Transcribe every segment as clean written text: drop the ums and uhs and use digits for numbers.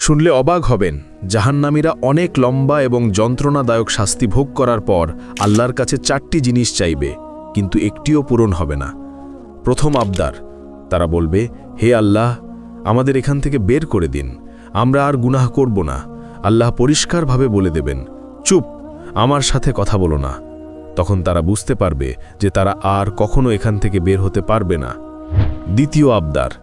শুনলে অবাক হবেন, জাহান্নামীরা অনেক লম্বা এবং যন্ত্রণাদায়ক শাস্তি ভোগ করার পর আল্লাহর কাছে 4টি জিনিস চাইবে, কিন্তু একটিও পূরণ হবে না। প্রথম আবদার, তারা বলবে, হে আল্লাহ, আমাদের এখান থেকে বের করে দিন, আমরা আর গুনাহ করব না। আল্লাহ পরিষ্কারভাবে বলে দেবেন, চুপ, আমার সাথে কথা বলো না। তখন তারা বুঝতে পারবে যে তারা আর কখনো এখান থেকে বের হতে পারবে না। দ্বিতীয় আবদার,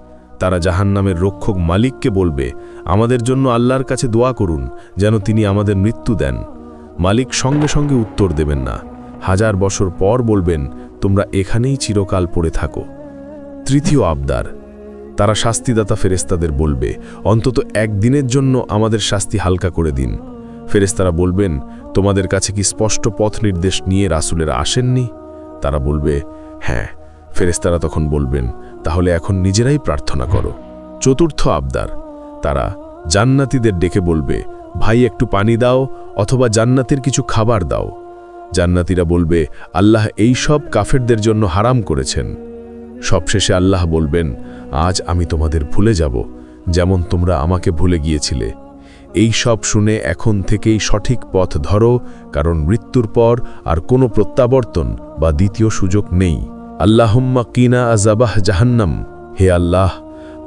তারা জাহান্নামের রক্ষক মালিককে বলবে, আমাদের জন্য আল্লাহর কাছে দোয়া করুন যেন তিনি আমাদের মৃত্যু দেন। মালিক সঙ্গে সঙ্গে উত্তর দেবেন না, 1000 বছর পর বলবেন, তোমরা এখানেই চিরকাল পড়ে থাকো। তৃতীয় আবদার, তারা শাস্তিদাতা ফেরেশতাদের বলবে, অন্তত একদিনের জন্য আমাদের শাস্তি হালকা করে দিন। ফেরেশতারা বলবেন, তোমাদের কাছে কি স্পষ্ট পথ নির্দেশ নিয়ে রাসূলেরা আসেননি? তারা বলবে, হ্যাঁ। ফেরেশতারা তখন বলবেন, তাহলে এখন নিজেরাই প্রার্থনা করো। চতুর্থ আবদার, তারা জান্নাতীদের ডেকে বলবে, ভাই একটু পানি দাও অথবা জান্নাতের কিছু খাবার দাও। জান্নাতীরা বলবে, আল্লাহ এই সব কাফেরদের জন্য হারাম করেছেন। সবশেষে আল্লাহ বলবেন, আজ আমি তোমাদের ভুলে যাব, যেমন তোমরা আমাকে ভুলে গিয়েছিলে। এই সব শুনে এখন থেকেই সঠিক পথ ধরো, কারণ মৃত্যুর পর আর কোনো প্রত্যাবর্তন বা দ্বিতীয় সুযোগ নেই। আল্লাহুম্মা কিনা আযাবাহ জাহান্নাম, হে আল্লাহ,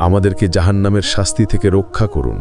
আমাদেরকে জাহান্নামের শাস্তি থেকে রক্ষা করুন।